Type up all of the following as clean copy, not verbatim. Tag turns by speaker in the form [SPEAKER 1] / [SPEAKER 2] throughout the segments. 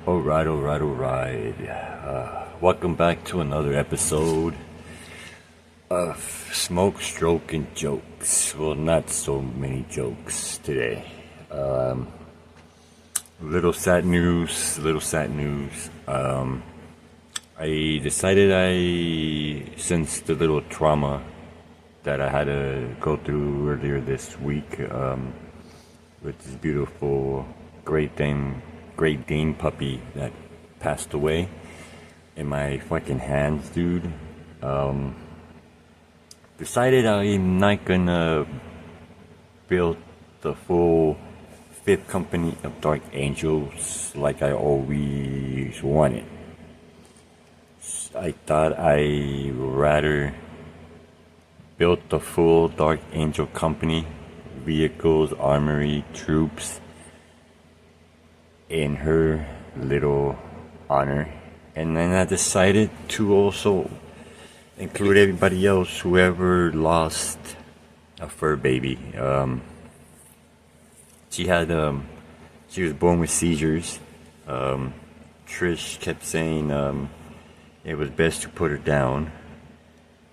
[SPEAKER 1] Alright. Welcome back to another episode of Smoke, Stroke, and Jokes. Well, not so many jokes today. Little sad news. I decided since the little trauma that I had to go through earlier this week, with this beautiful Great Dane puppy that passed away in my fucking hands, dude. Decided I'm not gonna build the full fifth company of Dark Angels like I always wanted. I thought I rather build the full Dark Angel company, vehicles, armory, troops, in her little honor. And then I decided to also include everybody else who ever lost a fur baby. She was born with seizures. Trish kept saying it was best to put her down.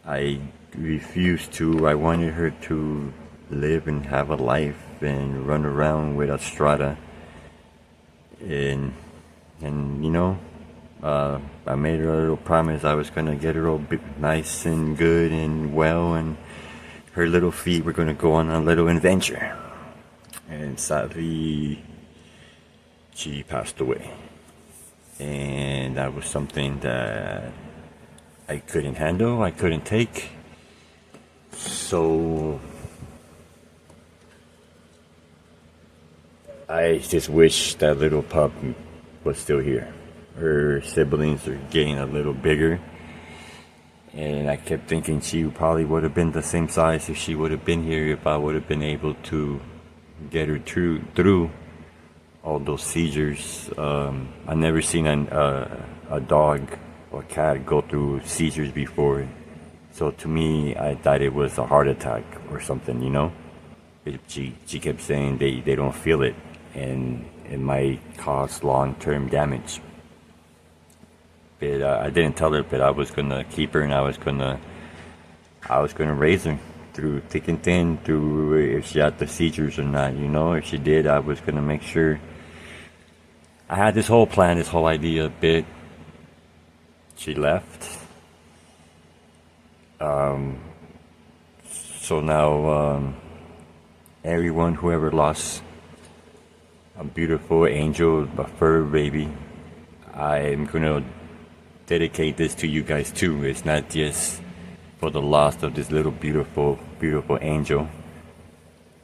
[SPEAKER 1] I refused to. I wanted her to live and have a life and run around with Astartes. And you know, I made her a little promise I was gonna get her all nice and good and well, and her little feet were gonna go on a little adventure. And sadly, she passed away, and that was something that I couldn't handle, I couldn't take. So I just wish that little pup was still here. Her siblings are getting a little bigger, and I kept thinking she probably would have been the same size if she would have been here, if I would have been able to get her through all those seizures. I've never seen a dog or cat go through seizures before, so to me I thought it was a heart attack or something, you know. She kept saying they don't feel it, and it might cause long-term damage. But I didn't tell her, but I was gonna keep her, and I was gonna raise her through thick and thin, through if she had the seizures or not, you know. If she did, I was gonna make sure. I had this whole plan, this whole idea, but she left. So now everyone who ever lost a beautiful angel, a fur baby, I'm gonna dedicate this to you guys too. It's not just for the loss of this little beautiful angel.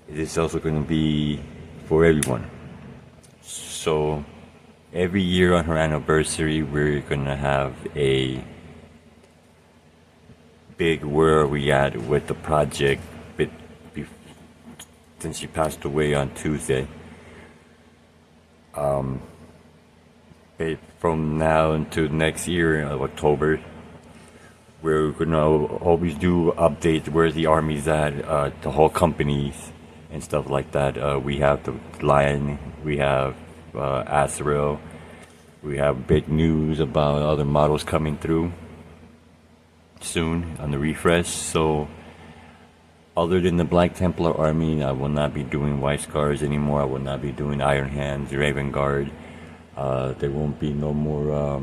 [SPEAKER 1] It is also gonna be for everyone. So every year on her anniversary, we're gonna have a big where are we at with the project, but since she passed away on Tuesday. But from now until next year of October, we're gonna always do updates where the army's at, the whole companies and stuff like that. We have the Lion, we have Azrael, we have big news about other models coming through soon on the refresh. So other than the Black Templar army, I will not be doing White Scars anymore. I will not be doing Iron Hands, Raven Guard. There won't be no more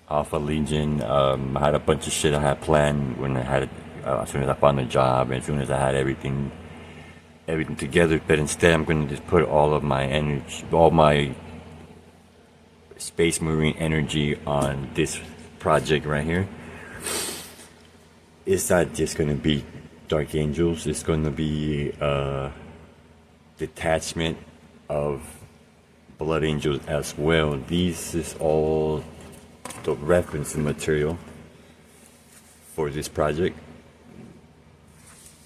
[SPEAKER 1] Alpha Legion. I had a bunch of shit I had planned when I had as soon as I found a job, and as soon as I had everything together. But instead, I'm going to just put all of my energy, all my Space Marine energy on this project right here. It's not just going to be Dark Angels. It's going to be detachment of Blood Angels as well. This is all the reference material for this project.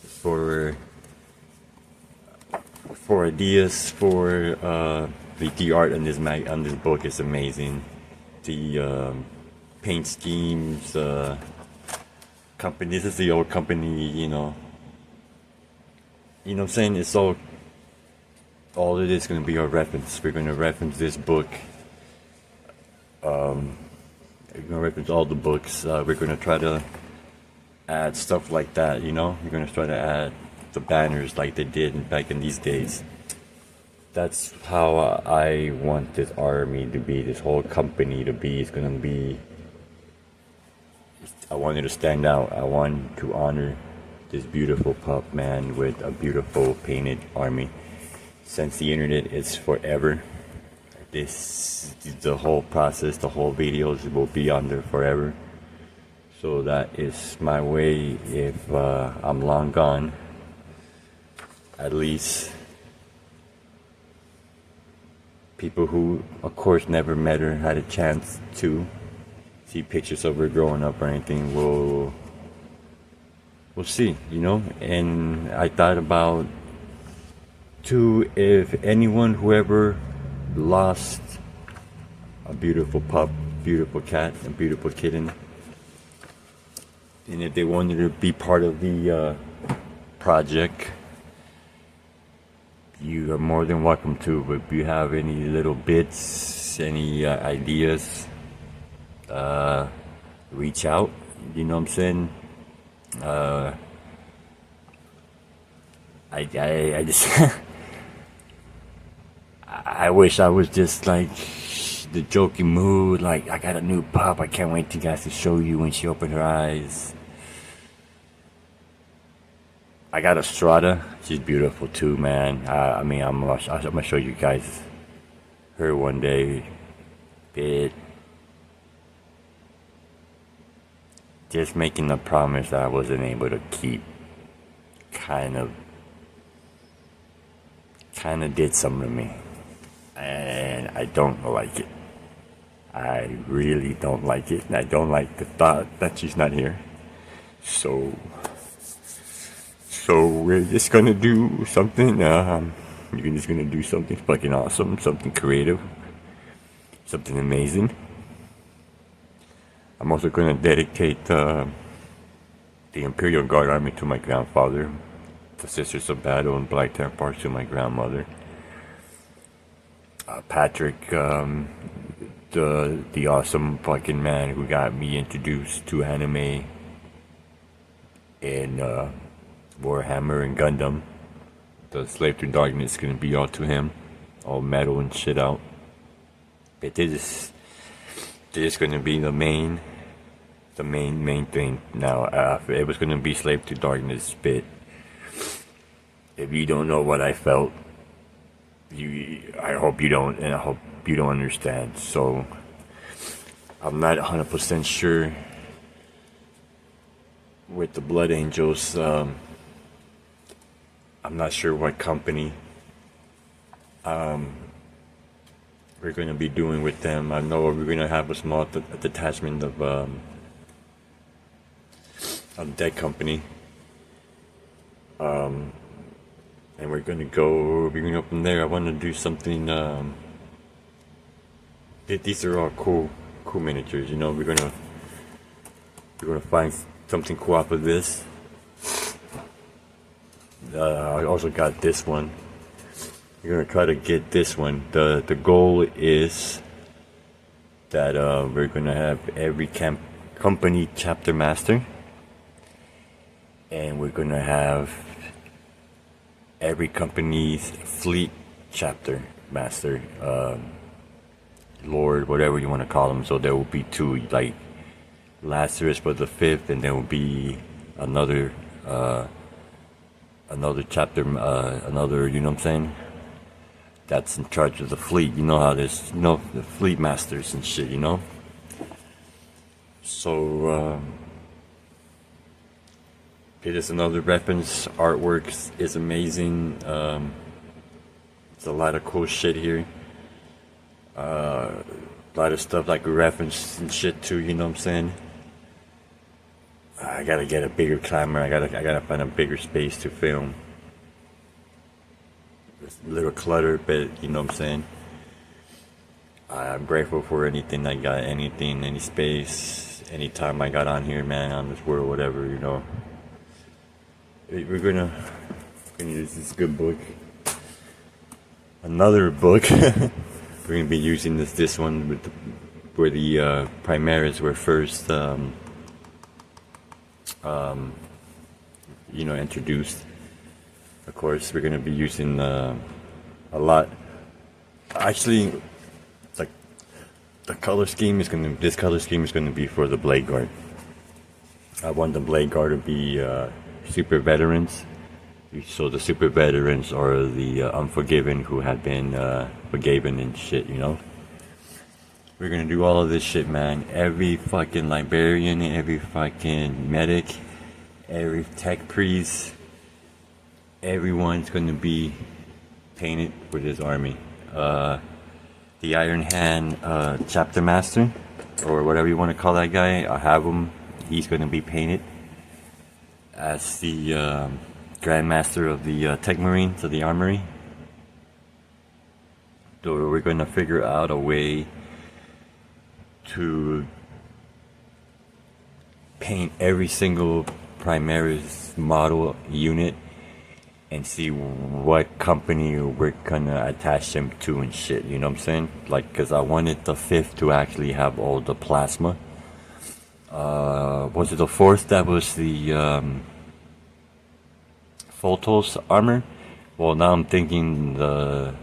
[SPEAKER 1] For ideas, for the art on this book is amazing. The paint schemes, company. This is the old company, you know. You know what I'm saying? It's all all it is going to be our reference. We're going to reference this book. We're going to reference all the books. We're going to try to add stuff like that, you know? We're going to try to add the banners like they did back in these days. That's how I want this army to be, this whole company to be. It's going to be... I want it to stand out. I want to honor this beautiful pup, man, with a beautiful painted army. Since the internet is forever, the whole process, the whole videos will be on there forever. So that is my way. If I'm long gone, at least people who, of course, never met her, had a chance to see pictures of her growing up or anything, will see, you know. And I thought about too, if anyone, whoever lost a beautiful pup, beautiful cat, a beautiful kitten, and if they wanted to be part of the project, you are more than welcome to. But if you have any little bits, any ideas, reach out, you know what I'm saying? I just I wish I was just like the joking mood, like I got a new pup, I can't wait to guys to show you when she opened her eyes. I got a Strata, she's beautiful too, man. I mean, I'm gonna show you guys her one day. But just making a promise that I wasn't able to keep kind of did something to me, and I don't like it. I really don't like it, and I don't like the thought that she's not here. So we're just gonna do something. You're just gonna do something fucking awesome, something creative, something amazing. I'm also gonna dedicate the Imperial Guard Army to my grandfather, the Sisters of Battle and Black Templars to my grandmother, Patrick, the awesome fucking man who got me introduced to anime and Warhammer and Gundam. The Slave to Darkness is gonna be all to him, all metal and shit out. But they're just gonna be the main thing now. It was gonna be Slave to Darkness, but if you don't know what I felt, I hope you don't, and I hope you don't understand. So I'm not 100% sure with the Blood Angels. I'm not sure what company we're going to be doing with them. I know we're going to have a small detachment of that company, and we're going to go from there. I want to do something. These are all cool miniatures, you know. We're gonna find something cool off of this. I also got this one. We're gonna try to get this one. The goal is that we're gonna have every company chapter master, and we're gonna have every company's fleet chapter master, lord, whatever you want to call them. So there will be two, like Lazarus for the 5th, and there will be another chapter, another, you know what I'm saying, that's in charge of the fleet. You know how there's, you know, the fleet masters and shit, you know. So it is another reference. Artwork is amazing. It's a lot of cool shit here. A lot of stuff like a reference and shit too, you know what I'm saying. I gotta get a bigger camera. I gotta find a bigger space to film. It's a little cluttered, but you know what I'm saying. I'm grateful for anything I got, any space, any time I got on here, man, on this world, whatever, you know. We're gonna use this good book. another book. We're gonna be using this one with where the Primaris were first, introduced. Of course, we're gonna be using a lot. Actually, it's like the color scheme is gonna. This color scheme is gonna be for the blade guard. I want the blade guard to be super veterans. So the super veterans are the unforgiven who have been forgiven and shit, We're gonna do all of this shit, man. Every fucking librarian, every fucking medic, every tech priest, everyone's gonna be painted for this army. The Iron Hand chapter master, or whatever you want to call that guy, I have him. He's gonna be painted as the Grandmaster of the Tech Marines of the Armory. So we're going to figure out a way to paint every single Primaris model unit and see what company we're going to attach them to and shit, you know what I'm saying? Like, because I wanted the 5th to actually have all the plasma. Was it the 4th that was the Photos armor? Well, now I'm thinking the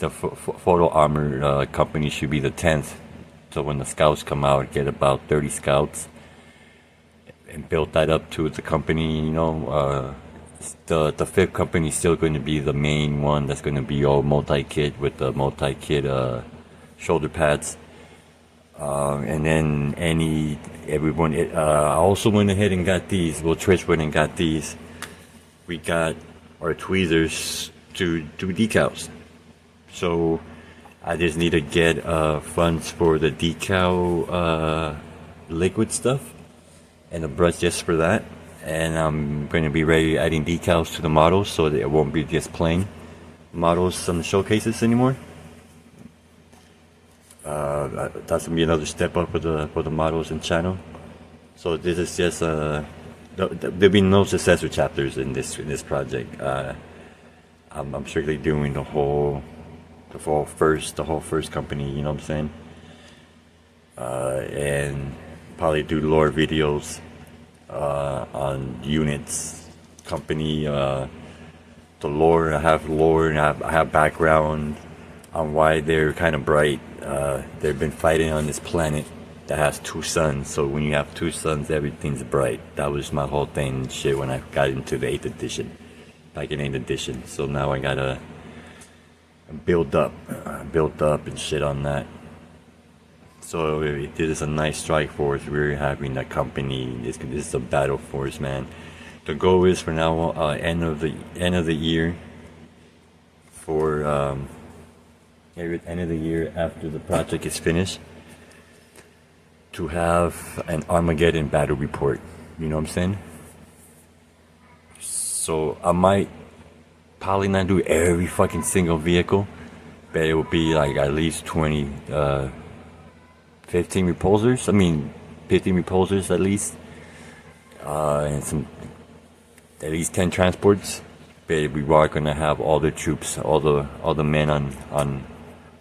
[SPEAKER 1] photo armor company should be the 10th. So when the scouts come out, get about 30 scouts and build that up to the company. The 5th company is still going to be the main one. That's going to be all multi-kit with the multi-kit shoulder pads. And then everyone. I also went ahead and got these. Well, Trish went and got these. We got our tweezers to do decals. So I just need to get funds for the decal liquid stuff and a brush just for that. And I'm going to be ready adding decals to the models so that it won't be just plain models on the showcases anymore. That's going to be another step up for the models and channel. So this is just there'll be no successor chapters in this project. I'm strictly doing the whole first company, you know what I'm saying? And probably do lore videos on units, company, the lore. I have lore and I have background on why they're kind of bright. They've been fighting on this planet that has 2 suns, so when you have 2 suns, everything's bright. That was my whole thing shit when I got into the 8th edition, like in 8th edition. So now I gotta build up and shit on that. So this is a nice strike force. We're having a company. This is a battle force, man. The goal is for now, end of the year, for end of the year after the project is finished, to have an Armageddon battle report. You know what I'm saying? So I might probably not do every fucking single vehicle, but it will be like at least 15 repulsors. 15 repulsors at least, and at least 10 transports. But we are gonna have all the troops, all the men on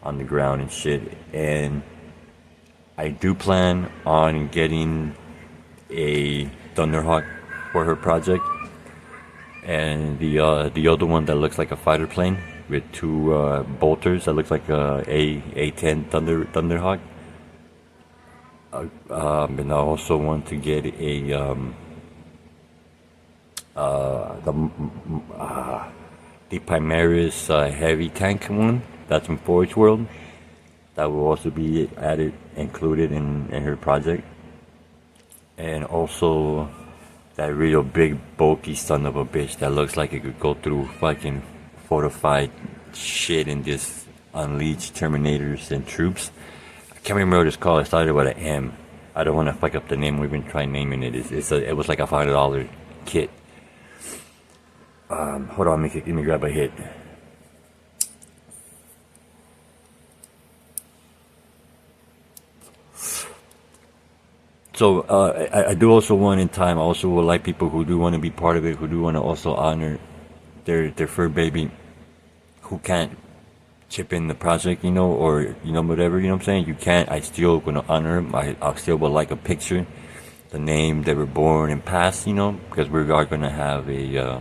[SPEAKER 1] the ground and shit. And I do plan on getting a Thunderhawk for her project, and the other one that looks like a fighter plane with 2 bolters that looks like a A10 Thunderhawk. And I also want to get the Primaris heavy tank one that's from Forge World. That will also be included in her project. And also that real big bulky son of a bitch that looks like it could go through fucking fortified shit and just unleash Terminators and troops. I can't remember what it's called. It started with an M. I don't want to fuck up the name. We've been trying naming it. It was like a $500 kit. Hold on, let me grab a hit. So I do also want in time, I also would like people who do want to be part of it, who do want to also honor their fur baby, who can't chip in the project, you know, or, you know, whatever, you know what I'm saying? You can't, I still gonna honor him. I still would like a picture, the name they were born and passed, you know, because we are gonna have a,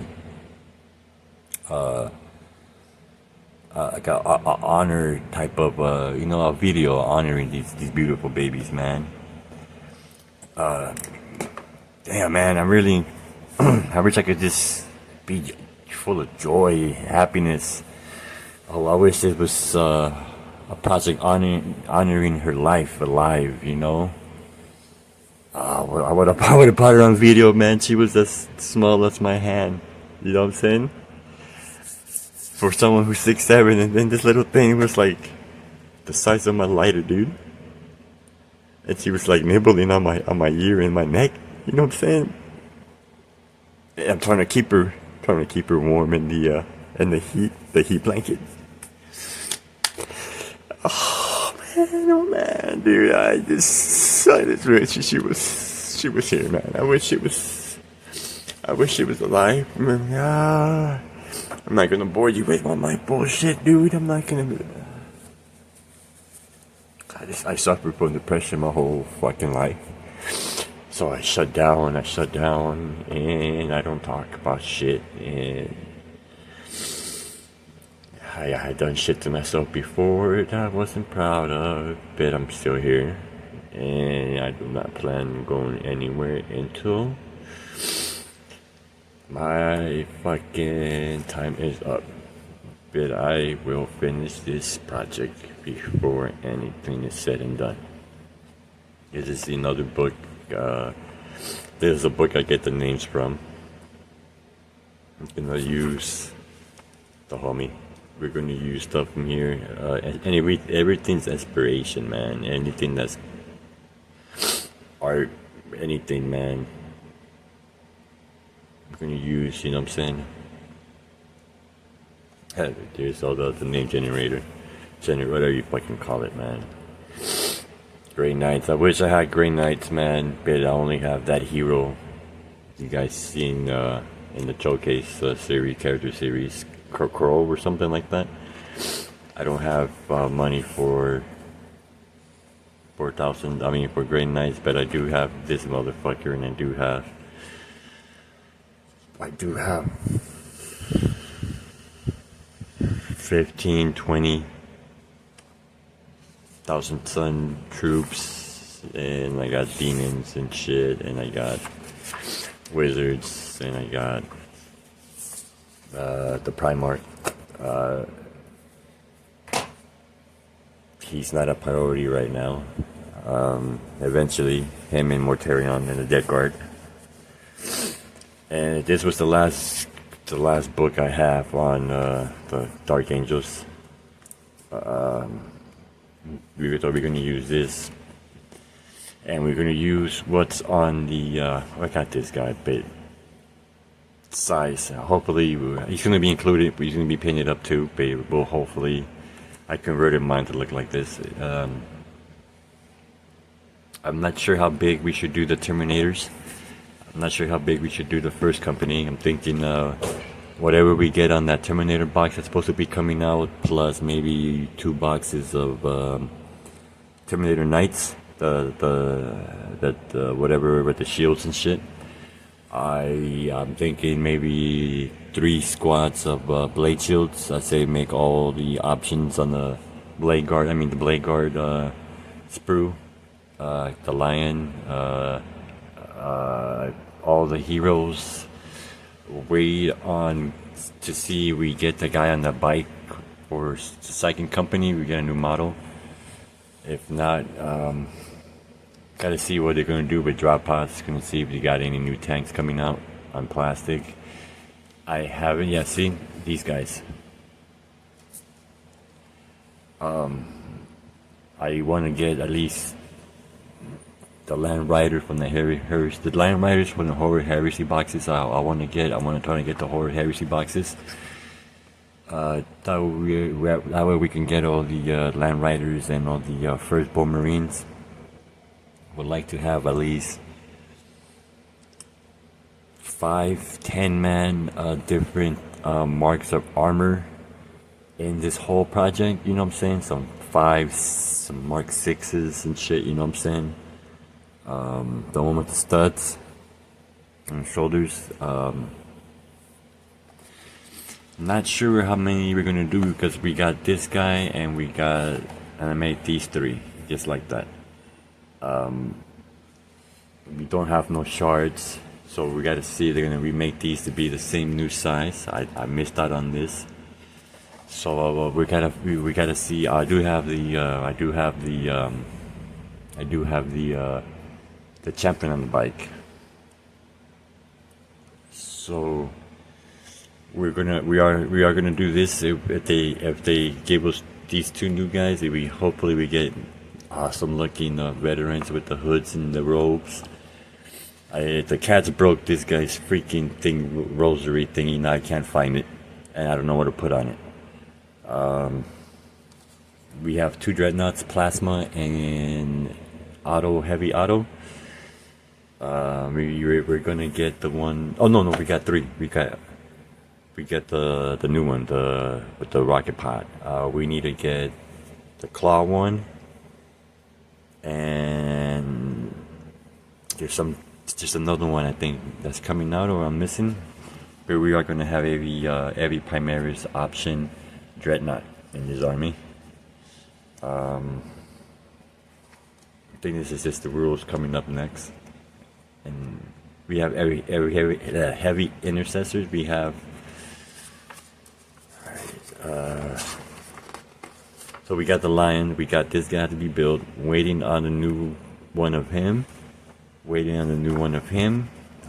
[SPEAKER 1] like a honor type of, you know, a video honoring these beautiful babies, man. Damn, man, I'm really, I wish I could just be full of joy, happiness. Oh, I wish it was a project honoring her life alive, you know. I would have I would have put her on video, man. She was as small as my hand. You know what I'm saying? For someone who's 6'7", and then this little thing was like the size of my lighter, dude. And she was like nibbling on my ear and my neck. You know what I'm saying? And I'm trying to keep her warm in the heat blanket. Oh man, dude, I just wish she was here, man. I wish she was alive. I'm not gonna bore you with all my bullshit, dude. I'm not gonna. I suffered from depression my whole fucking life. So I shut down, and I don't talk about shit, and I had done shit to myself before that I wasn't proud of, but I'm still here, and I do not plan on going anywhere until my fucking time is up. But I will finish this project before anything is said and done. This is another book. There's a book I get the names from. I'm gonna use the homie. We're gonna use stuff from here. Everything's inspiration, man. Anything that's art, anything, man. I'm gonna use, you know what I'm saying? There's all the name generator, whatever you fucking call it, man. Grey Knights. I wish I had Grey Knights, man, but I only have that hero. You guys seen in the showcase series, character series, Crow or something like that. I don't have money for 4,000. I mean for Grey Knights, but I do have this motherfucker, and I do have 15, 20,000 sun troops, and I got demons and shit, and I got wizards, and I got the Primarch. He's not a priority right now. Eventually, him and Mortarion and the Dead Guard. And this was the last book I have on the Dark Angels. We're going to use this, and we're going to use what's on the I got this guy, but size. Hopefully, he's going to be included. He's going to be painted up too, but we'll hopefully. I converted mine to look like this. I'm not sure how big we should do the Terminators. I'm not sure how big we should do the first company. I'm thinking whatever we get on that Terminator box that's supposed to be coming out, plus maybe 2 boxes of Terminator Knights, the whatever with the shields and shit. I'm thinking maybe 3 squads of blade shields. I say make all the options on the blade guard. I mean the blade guard sprue, the lion, all the heroes. Wait on to see we get the guy on the bike for the second company. We get a new model. If not, gotta see what they're gonna do with drop pods. Gonna see if they got any new tanks coming out on plastic. I haven't yet seen these guys. I want to get at least the Land Rider from the the Land Riders from the Horror Heresy boxes. I want to try to get the Horror Heresy boxes. That way we can get all the Land Riders and all the Firstborn Marines. Would like to have at least 5-10 man different marks of armor in this whole project, you know what I'm saying? Some 5s, some Mark 6s and shit, you know what I'm saying? The one with the studs and shoulders. Not sure how many we're gonna do because we got this guy and I made these 3 just like that. We don't have no shards, so we gotta see. They're gonna remake these to be the same new size. I missed out on this, so we gotta see. I do have the champion on the bike. So we are gonna do this. If they give us these 2 new guys, hopefully we get awesome looking veterans with the hoods and the robes. The cats broke this guy's freaking rosary thingy. Now I can't find it, and I don't know what to put on it. We have 2 dreadnoughts, plasma and heavy auto. We're gonna get the one oh no, we got 3. We got the new one, with the rocket pod. We need to get the claw one, and there's just another one I think that's coming out or I'm missing. But we are gonna have every Primaris option dreadnought in this army. I think this is just the rules coming up next, and we have every heavy intercessors. We have. So we got the lion. We got this guy to be built. Waiting on the new one of him.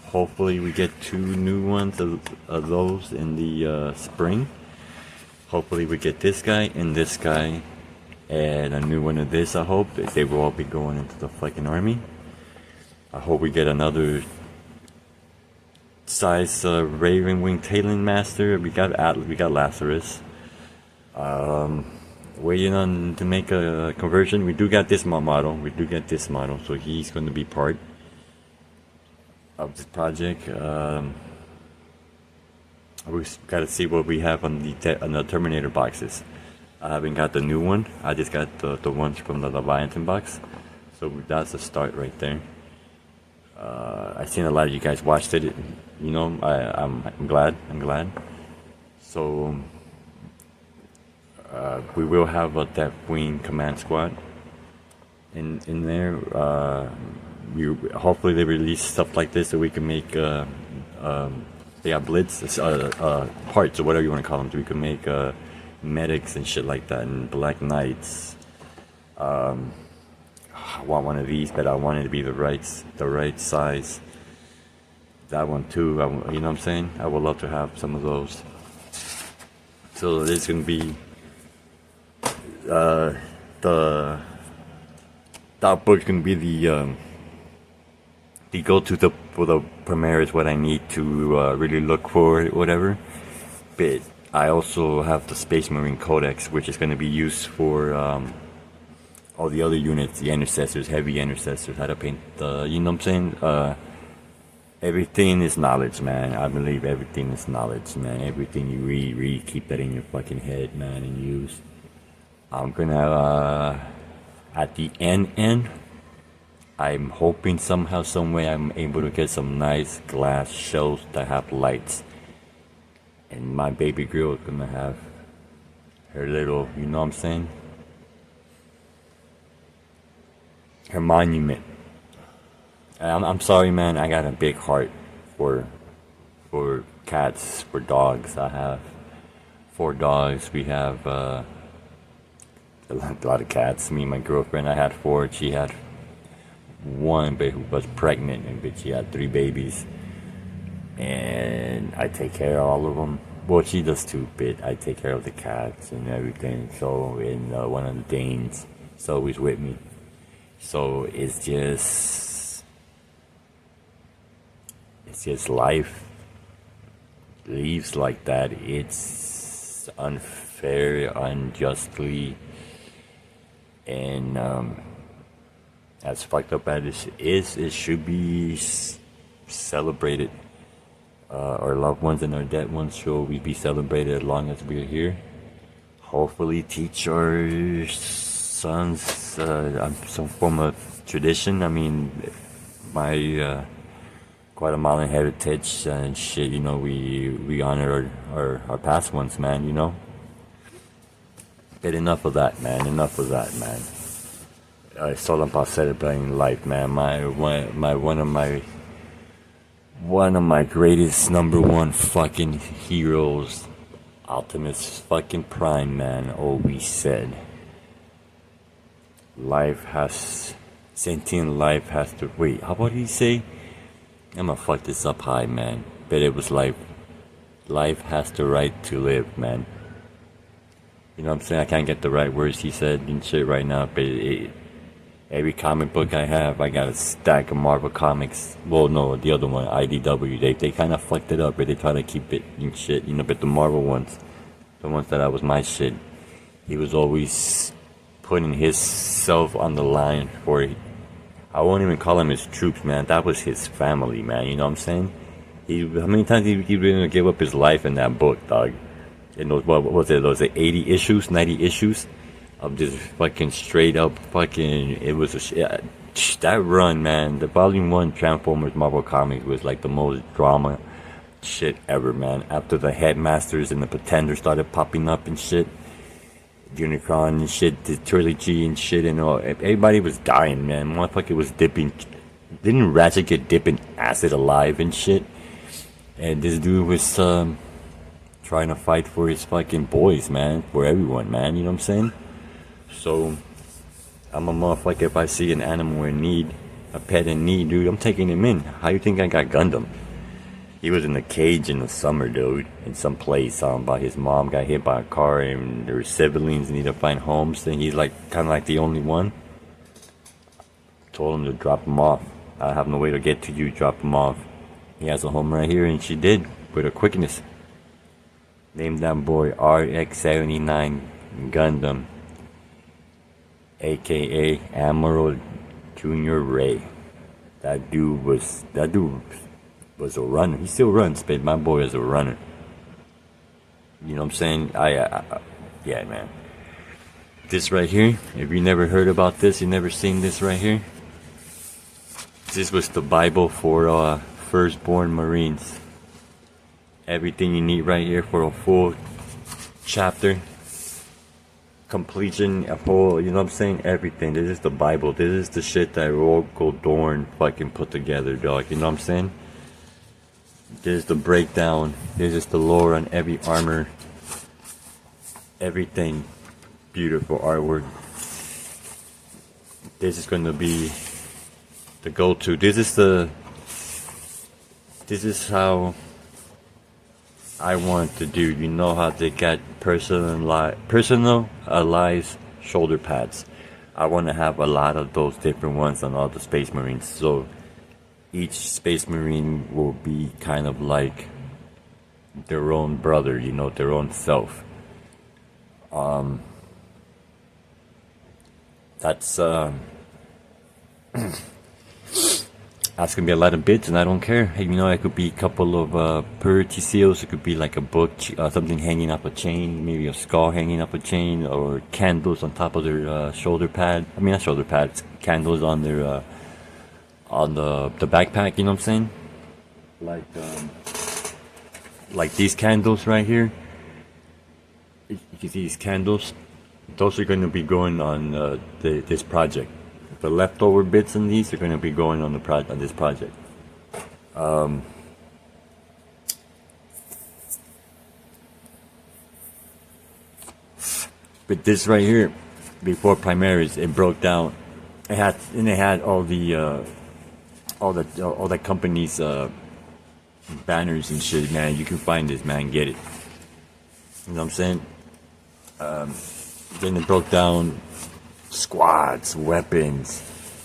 [SPEAKER 1] Hopefully we get 2 new ones of those in the spring. Hopefully we get this guy and this guy. And a new one of this, I hope. They will all be going into the fucking army. I hope we get another size Raven Wing Tailing Master. We got Lazarus. Waiting on to make a conversion. We do got this model. So he's going to be part of this project. We got to see what we have on the Terminator boxes. I haven't got the new one. I just got the ones from the Leviathan box. So that's a start right there. I've seen a lot of you guys watched it. You know, I'm glad. So we will have a Death Wing command squad in there. Hopefully they release stuff like this so we can make blitz parts or whatever you want to call them. So we can make medics and shit like that, and Black Knights. I want one of these, but I want it to be the right size. That one too. You know what I'm saying? I would love to have some of those. So there's gonna be that book's gonna be the go-to for the premiere is what I need to really look for, whatever. But I also have the Space Marine Codex, which is going to be used for all the other units, the intercessors, heavy intercessors, how to paint the, you know what I'm saying? Everything is knowledge, man. I believe everything is knowledge, man. Everything you read, keep that in your fucking head, man, and use. I'm gonna, at the end, I'm hoping somehow, some way I'm able to get some nice glass shells that have lights. And my baby girl is gonna have her little, you know what I'm saying? Her monument. I'm sorry, man. I got a big heart for cats, for dogs. I have 4 dogs. We have a lot of cats. Me and my girlfriend, I had 4. She had 1, but who was pregnant, but she had 3 babies. And I take care of all of them. Well, she does too, but I take care of the cats and everything. So, and one of the Danes is always with me. So it's just life leaves like that. It's unfair, unjustly, and as fucked up as it is, it should be celebrated. Our loved ones and our dead ones should always be celebrated as long as we're here. hopefully teach our sons some form of tradition. I mean, my Guatemalan heritage and shit, you know, we honor our past ones, man, you know. But enough of that, man. Enough of that, man. It's all about celebrating life, man. One of my greatest number one fucking heroes, Optimus fucking Prime, man, always said, sentient life has to, wait, how about he say? I'm gonna fuck this up high, man. But it was life has the right to live, man. You know what I'm saying? I can't get the right words he said and shit right now, but every comic book I have, I got a stack of Marvel comics. Well, no, the other one, IDW, they kind of fucked it up, but they try to keep it in shit, you know, but the Marvel ones, the ones that was my shit, he was always putting his self on the line for it. I won't even call him his troops, man. That was his family, man, you know what I'm saying? How many times he really gave up his life in that book, dog? In those, what was it, those 80 issues, 90 issues? Of just fucking straight up fucking, it was that run, man, the volume 1 Transformers Marvel Comics was like the most drama shit ever, man. After the Headmasters and the Pretenders started popping up and shit, Unicron and shit, the trilogy and shit, and all, everybody was dying, man. Motherfucker was dipping, didn't Ratchet get dipping acid alive and shit? And this dude was trying to fight for his fucking boys, man, for everyone, man, you know what I'm saying? So, I'm a motherfucker. If I see an animal in need, a pet in need, dude, I'm taking him in. How you think I got Gundam? He was in a cage in the summer, dude, in some place. About his mom got hit by a car and their siblings need to find homes. And he's like, kind of like the only one. Told him to drop him off. I have no way to get to you, drop him off. He has a home right here, and she did, with her quickness. Named that boy RX-79 Gundam, aka Admiral Junior Ray. That dude was a runner. He still runs, but my boy is a runner. You know what I'm saying? Yeah, man. This right here, if you never heard about this, you never seen this right here, this was the Bible for firstborn Marines. Everything you need right here for a full chapter completion, a whole, you know what I'm saying, everything. This is the Bible. This is the shit that Rocco Dorn fucking put together, dog. You know what I'm saying? This is the breakdown. This is the lore on every armor, everything. Beautiful artwork. This is going to be the go-to. This is how I want to do. You know how they got personalized shoulder pads. I want to have a lot of those different ones on all the Space Marines. So each Space Marine will be kind of like their own brother, you know, their own self. That's gonna be a lot of bits, and I don't care. Hey, you know, it could be a couple of purity seals. It could be like a book, something hanging off a chain, maybe a skull hanging off a chain, or candles on top of their shoulder pad. I mean, not shoulder pads, candles on their on the backpack. You know what I'm saying? Like these candles right here. You can see these candles. Those are going to be going on this project. The leftover bits in these are going to be going on this project. But this right here, before Primaries, it broke down. It had all the companies' banners and shit. Man, you can find this, man. Get it. You know what I'm saying? Then it broke down squads, weapons.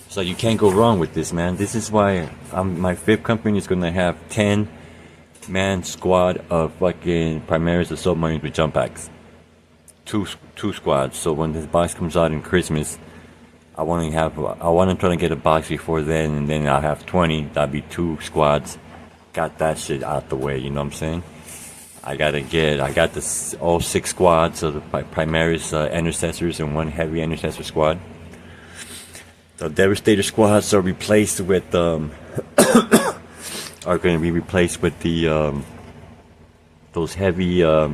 [SPEAKER 1] So you can't go wrong with this, man. This is why my fifth company is gonna have 10-man squad of fucking Primaris assault marines with jump packs. Two squads. So when this box comes out in Christmas, I want to try to get a box before then, and then I'll have 20. That'd be 2 squads. Got that shit out the way. You know what I'm saying? I got all 6 squads of the Primaris intercessors and 1 heavy intercessor squad. The Devastator squads are replaced with are going to be replaced with the those heavy armor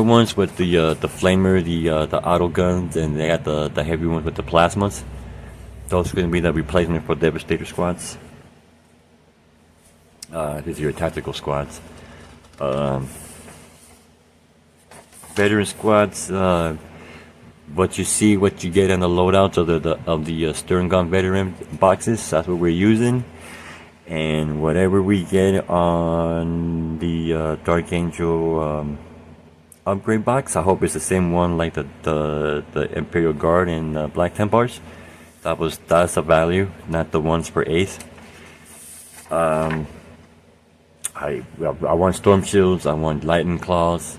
[SPEAKER 1] ones with the flamer, the auto guns, and they got the heavy ones with the plasmas. Those are going to be the replacement for Devastator squads. These are your tactical squads. Veteran squads. What you see, what you get on the loadouts of the Stern Gun veteran boxes. That's what we're using. And whatever we get on the Dark Angel upgrade box, I hope it's the same one like the Imperial Guard and Black Templars. That's a value, not the ones per ace. I want Storm Shields, I want Lightning Claws.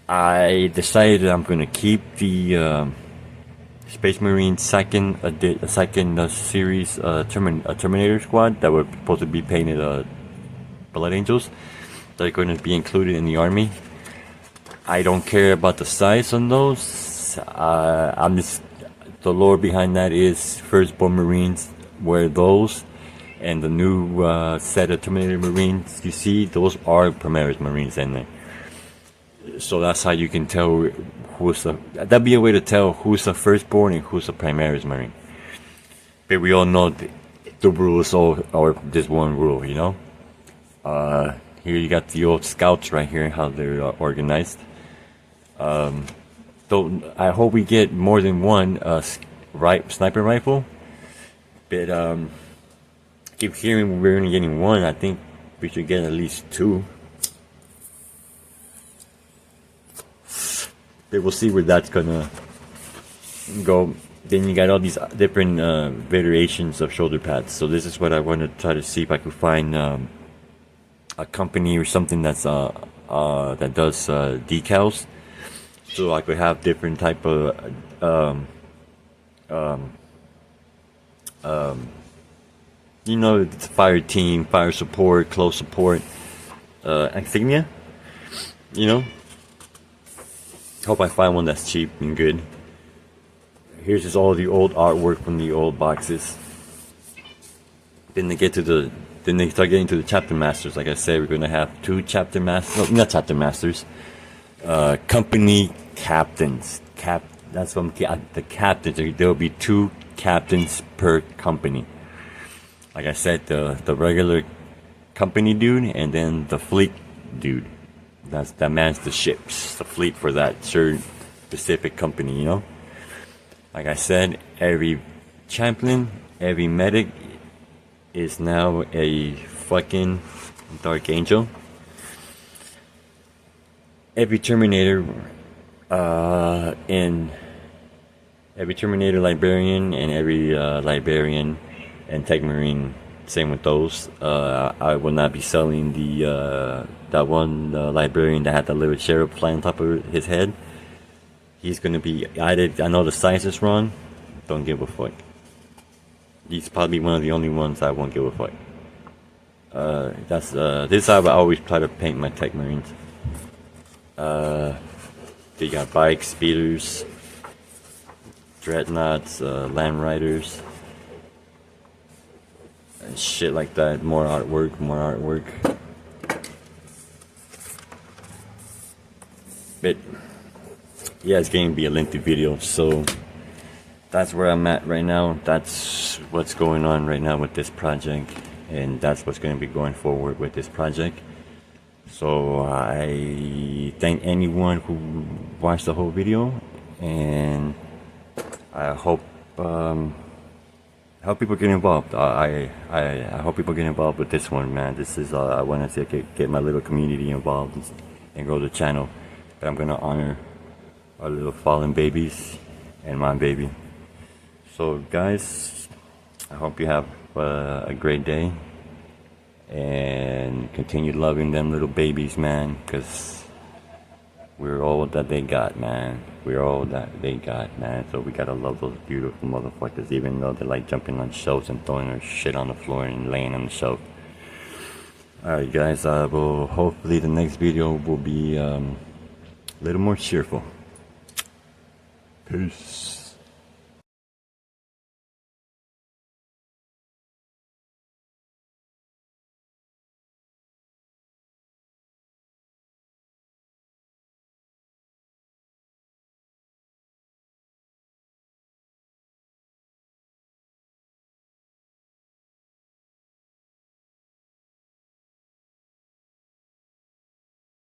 [SPEAKER 1] I decided I'm going to keep the Space Marine second series Terminator squad that were supposed to be painted Blood Angels. They're going to be included in the army. I don't care about the size on those. I'm just, the lore behind that is Firstborn Marines wear those. And the new set of Terminator Marines you see, those are Primaris Marines in there. So that's how you can tell that'd be a way to tell who's the Firstborn and who's the Primaris Marine. But we all know the rules are just one rule, you know. Here you got the old scouts right here, how they're organized. So I hope we get more than one sniper rifle. But keep hearing we're only getting 1. I think we should get at least 2. But we'll see where that's gonna go. Then you got all these different variations of shoulder pads. So this is what I want to try to see if I could find a company or something that's that does decals. So I could have different type of you know, it's fire team, fire support, close support, insignia. You know, hope I find one that's cheap and good. Here's just all the old artwork from the old boxes. Then they start getting to the chapter masters. Like I said, we're gonna have 2 chapter masters. No, not chapter masters. Company captains. That's from the captains. There will be 2 captains per company. Like I said, the regular company dude, and then the fleet dude. That mans the ships, the fleet for that certain specific company, you know. Like I said, every champion, every medic is now a fucking Dark Angel. Every Terminator, every Terminator Librarian and every Librarian and Tech Marine, same with those. I will not be selling that one Librarian that had that little sheriff flying on top of his head. He's gonna be added. I know the size is wrong. Don't give a fuck. He's probably one of the only ones I won't give a fuck. This is how I always try to paint my Tech Marines. They got bikes, speeders, dreadnoughts, land riders, and shit like that. More artwork. But yeah, it's going to be a lengthy video, so that's where I'm at right now. That's what's going on right now with this project, and that's what's going to be going forward with this project. So I thank anyone who watched the whole video, and I hope people get involved. I hope people get involved with this one, man. This is I want to get my little community involved and grow the channel. But I'm gonna honor our little fallen babies and my baby. So guys, I hope you have a great day and continue loving them little babies, man, because we're all that they got, man. We're all that they got, man. So we gotta love those beautiful motherfuckers, even though they're like jumping on shelves and throwing their shit on the floor and laying on the shelf. Alright guys, well hopefully the next video will be a little more cheerful. Peace.